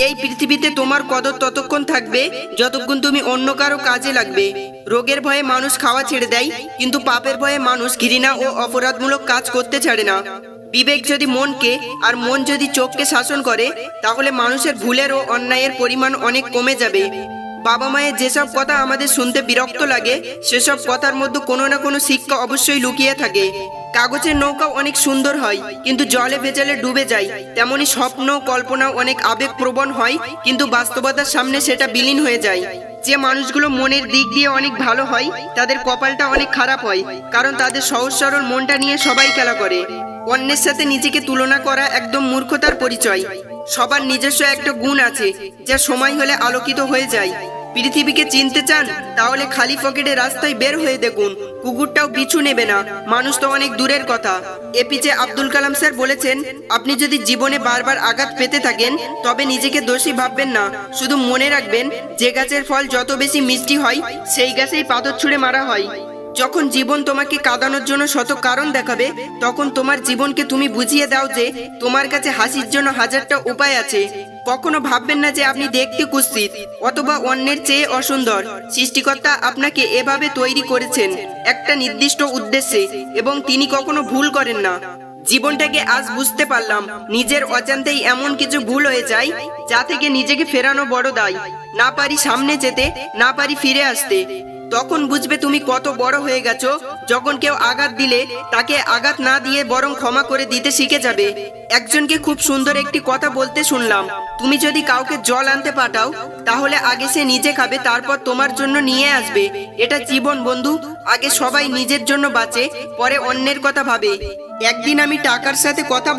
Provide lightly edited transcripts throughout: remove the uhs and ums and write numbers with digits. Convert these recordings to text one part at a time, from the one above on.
এই পৃথিবীতে তোমার কদর ততক্ষণ থাকবে যতক্ষণ তুমি অন্য কারো কাজে লাগবে। রোগের ভয়ে মানুষ খাওয়া ছেড়ে দেয়, কিন্তু পাপের ভয়ে মানুষ ঘৃণা ও অপরাধমূলক কাজ করতে ছাড়ে না। বিবেক যদি মনকে আর মন যদি চোখকে শাসন করে, তাহলে মানুষের ভুলের ও অন্যায়ের পরিমাণ অনেক কমে যাবে। বাবা মায়ের যেসব কথা আমাদের শুনতে বিরক্ত লাগে, সেসব কথার মধ্যে কোনো না কোনো শিক্ষা অবশ্যই লুকিয়ে থাকে। কাগজের নৌকাও অনেক সুন্দর হয়, কিন্তু জলে ভেজালে ডুবে যায়। তেমনি স্বপ্ন কল্পনা অনেক আবেগপ্রবণ হয়, কিন্তু বাস্তবতার সামনে সেটা বিলীন হয়ে যায়। যে মানুষগুলো মনের দিক দিয়ে অনেক ভালো হয়, তাদের কপালটা অনেক খারাপ হয়, কারণ তাদের সহজ সরল মনটা নিয়ে সবাই খেলা করে। অন্যের সাথে নিজেকে তুলনা করা একদম মূর্খতার পরিচয়। সবার নিজস্ব একটা গুণ আছে, যা সময় হলে আলোকিত হয়ে যায়। পৃথিবীকে চিনতে চান, তাহলে খালি পকেটে রাস্তায় বের হয়ে দেখুন। কুকুরটাও পিছু নেবে না, মানুষ তো অনেক দূরের কথা। এপিজে আব্দুল কালাম স্যার বলেছেন, আপনি যদি জীবনে বারবার আঘাত পেতে থাকেন, তবে নিজেকে দোষী ভাববেন না। শুধু মনে রাখবেন, যে গাছের ফল যত বেশি মিষ্টি হয়, সেই গাছেই পাথর ছুঁড়ে মারা হয়। যখন জীবন তোমাকে কাঁদানোর জন্য শত কারণ দেখাবে, তখন তোমার জীবনকে তুমি বুঝিয়ে দাও যে তোমার কাছে হাসির জন্য হাজারটা উপায় আছে। কখনো ভাববেন না যে আপনি দেখতে কুৎসিত অথবা অন্যের চেয়ে অসুন্দর। সৃষ্টিকর্তা আপনাকে এভাবে তৈরি করেছেন একটা নির্দিষ্ট উদ্দেশ্যে, এবং তিনি কখনো ভুল করেন না। জীবনটাকে আজ বুঝতে পারলাম, নিজের অজান্তেই এমন কিছু ভুল হয়ে যায়, যা থেকে নিজেকে ফেরানো বড় দায়। না পারি সামনে যেতে, না পারি ফিরে আসতে। তখন বুঝবে তুমি কত বড় হয়ে গেছো, যখন কেউ আঘাত দিলে তাকে আঘাত না দিয়ে বরং ক্ষমা করে দিতে শিখে যাবে। একজনকে খুব সুন্দর একটি কথা বলতে শুনলাম, তুমি যদি কাউকে জল আনতে পাঠাও, তাহলে আগে সে নিজে খাবে, তারপর তোমার জন্য নিয়ে আসবে। এটা জীবন বন্ধু, আগে সবাই নিজের জন্য বাঁচে, পরে অন্যের কথা ভাবে। একদিন আমি টাকার সাথে কথা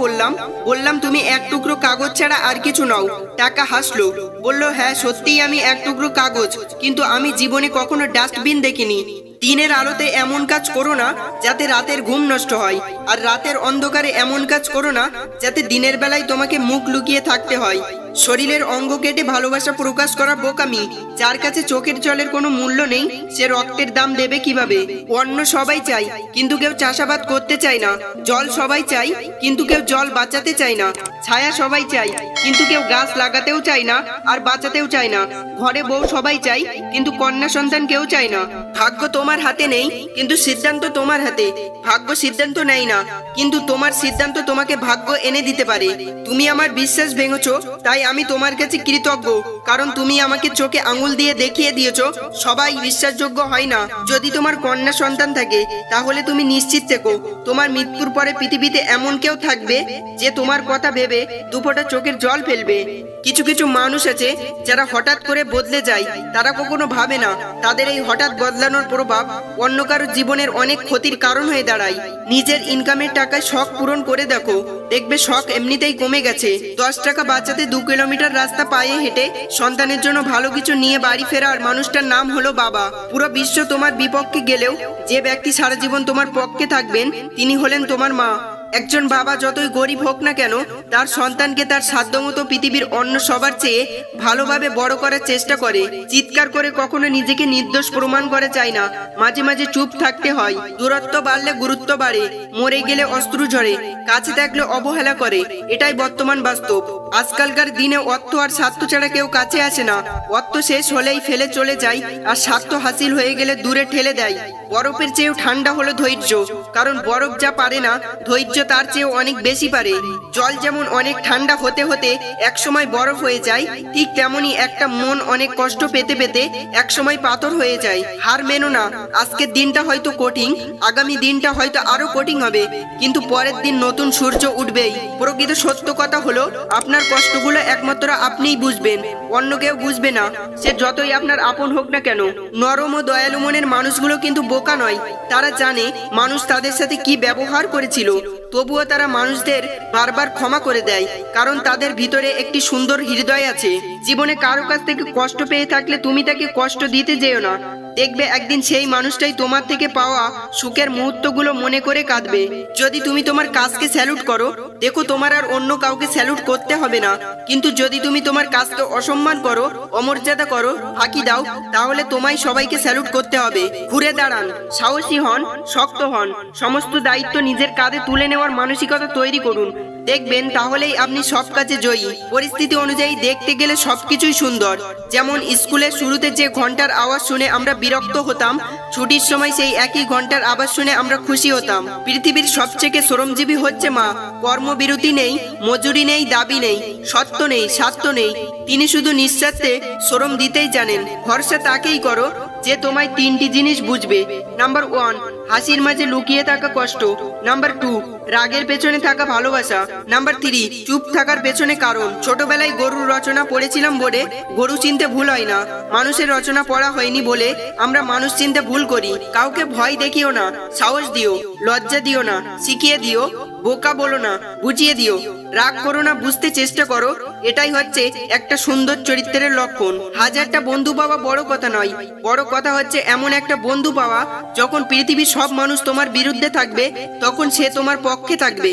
বললাম তুমি এক টুকরো কাগজ ছাড়া আর কিছু নাও। টাকা হাসলো, বলল, হ্যাঁ সত্যিই আমি এক টুকরো কাগজ, কিন্তু আমি জীবনে কখনো ডাস্টবিন দেখিনি। দিনের আলোতে এমন কাজ করো না যাতে রাতের ঘুম নষ্ট হয়, আর রাতের অন্ধকারে এমন কাজ করো না যাতে দিনের বেলায় তোমাকে মুখ লুকিয়ে থাকতে হয়। শরীরের অঙ্গ কেটে ভালোবাসা প্রকাশ করা বোকামি। যার কাছে চোখের জলের কোনো মূল্য নেই, সে রক্তের দাম দেবে কিভাবে? অন্ন সবাই চাই, কিন্তু কেউ চাষাবাদ করতে চায় না। জল সবাই চাই, কিন্তু কেউ জল বাঁচাতে চায় না। ছায়া সবাই চাই, কিন্তু কেউ গাছ লাগাতেও চায় না আর বাঁচাতেও চায় না। ঘরে বউ সবাই চাই, কিন্তু কন্যা সন্তান কেউ চায় না। ভাগ্য তোমার হাতে নেই, কিন্তু সিদ্ধান্ত তোমার হাতে। ভাগ্য সিদ্ধান্ত নেয় না, কিন্তু তোমার সিদ্ধান্ত তোমাকে ভাগ্য এনে দিতে পারে। তুমি আমার বিশ্বাস ভেঙেছো, তাই আমি তোমার কাছে কৃতজ্ঞ, কারণ তুমি আমাকে চোখে আঙুল দিয়ে দেখিয়ে দিয়েছো সবাই বিশ্বাসযোগ্য হয় না। যদি তোমার কন্যা সন্তান থাকে, তাহলে তুমি নিশ্চিত থেকো, তোমার মৃত্যুর পরে পৃথিবীতে এমন কেউ থাকবে যে তোমার কথা ভেবে দুফোঁটা চোখের জল ফেলবে। কিছু কিছু মানুষ আছে যারা হঠাৎ করে বদলে যায়, তারা কখনো ভাবে না তাদের এই হঠাৎ বদলানোর প্রভাব অন্য কারো জীবনের অনেক ক্ষতির কারণ হয়ে দাঁড়ায়। নিজের ইনকামের টাকায় শখ পূরণ করে দেখো, দেখবে শখ এমনিতেই কমে গেছে। 10 টাকা বাঁচাতে 2 কিলোমিটার রাস্তা পায়ে হেঁটে সন্তানের জন্য ভালো কিছু নিয়ে বাড়ি ফেরার মানুষটার নাম হলো বাবা। পুরো বিশ্ব তোমার বিপক্ষে গেলেও যে ব্যক্তি সারা জীবন তোমার পক্ষে থাকবেন, তিনি হলেন তোমার মা। একজন বাবা যতই গরিব হোক না কেন, তার সন্তানকে তার সাধ্যমতো পৃথিবীর অন্য সবার চেয়ে ভালোভাবে বড় করার চেষ্টা করে। চিৎকার করে কখনো নিজেকে নির্দোষ প্রমাণ করে চায় না, মাঝে মাঝে চুপ থাকতে হয়। দূরত্ব বাড়লে গুরুত্ব বাড়ে, মরে গেলে অশ্রু ঝরে, কাছে থাকলে অবহেলা করে। এটাই বর্তমান বাস্তব। আজকালকার দিনে অর্থ আর স্বার্থ ছাড়া কেউ কাছে আসে না। অর্থ শেষ হলেই ফেলে চলে যায়, আর স্বার্থ হাসিল হয়ে গেলে দূরে ঠেলে দেয়। বরফের চেয়েও ঠান্ডা হলো ধৈর্য, কারণ বরফ যা পারে না, ধৈর্য তার চেয়েও অনেক বেশি পারে। জল যেমন অনেক ঠান্ডা হতে হতে একসময় বরফ হয়ে যায়, ঠিক তেমনি একটা মন অনেক কষ্ট পেতে পেতে একসময় পাথর হয়ে যায়। হার মেনো না। আজকের দিনটা হয়তো কঠিন, আগামী দিনটা হয়তো আরো কঠিন হবে, কিন্তু পরের দিন নতুন সূর্য উঠবেই। প্রকৃত সত্য কথা হলো, আপনার কষ্টগুলো একমাত্র আপনিই বুঝবেন, অন্য কেউ বুঝবে না, সে যতই আপনার আপন হোক না কেন। নরম ও দয়ালু মনের মানুষগুলো কিন্তু বোকা নয়। তারা জানে মানুষ তাদের সাথে কি ব্যবহার করেছিল, তবুও তারা মানুষদের বারবার ক্ষমা করে দেয়, কারণ তাদের ভিতরে একটি সুন্দর হৃদয় আছে। জীবনে কারো কাছ থেকে কষ্ট পেয়ে থাকলে তুমি তাকে কষ্ট দিতে যেও না। দেখবে একদিন সেই মানুষটাই তোমার থেকে পাওয়া সুখের মুহূর্তগুলো মনে করে কাঁদবে। যদি তুমি তোমার কাজকে স্যালুট করো, দেখো তোমার আর অন্য কাউকে স্যালুট করতে হবে না। কিন্তু যদি তুমি তোমার কাজকে অসম্মান করো, অমর্যাদা করো, ফাঁকি দাও, তাহলে তোমায় সবাইকে স্যালুট করতে হবে। ঘুরে দাঁড়ান, সাহসী হন, শক্ত হন, সমস্ত দায়িত্ব নিজের কাঁধে তুলে নেওয়ার মানসিকতা তৈরি করুন। দেখবেন তাহলেই আপনি সব কাজে জয়ী। পরিস্থিতি অনুযায়ী দেখতে গেলে সবকিছুই সুন্দর। যেমন স্কুলের শুরুতে যে ঘন্টার আওয়াজ শুনে আমরা বিরক্ত হতাম, ছুটির সময় সেই একই ঘন্টার আওয়াজ শুনে আমরা খুশি হতাম। পৃথিবীর সবচেয়ে শ্রমজীবী হচ্ছে মা। কর্মবিরতি নেই, মজুরি নেই, দাবি নেই, সত্য নেই, স্বার্থ নেই। তিনি শুধু নিঃস্বার্থে শ্রম দিতেই জানেন। ভরসা তাকেই করো যে তোমায় তিনটি জিনিস বুঝবে। নাম্বার 1, হাসির মাঝে লুকিয়ে থাকা কষ্ট। নাম্বার 2, রাগের পেছনে থাকা ভালোবাসা। নাম্বার 3, চুপ থাকার পেছনে কারণ। ছোটবেলায় গরুর রচনা পড়েছিলাম বলে গরু চিনতে ভুল হয় না। মানুষের রচনা পড়া হয়নি বলে আমরা মানুষ চিনতে ভুল করি। কাউকে ভয় দেখিও না, সাহস দিও। লজ্জা দিও না, শিখিয়ে দিও। বোকা বলো না, বুঝিয়ে দিও। রাগ করো না, বুঝতে চেষ্টা করো। এটাই হচ্ছে একটা সুন্দর চরিত্রের লক্ষণ। হাজারটা বন্ধু পাওয়া বড় কথা নয়, বড় কথা হচ্ছে এমন একটা বন্ধু পাওয়া যখন পৃথিবীর সব মানুষ তোমার বিরুদ্ধে থাকবে তখন সে তোমার পক্ষে থাকবে।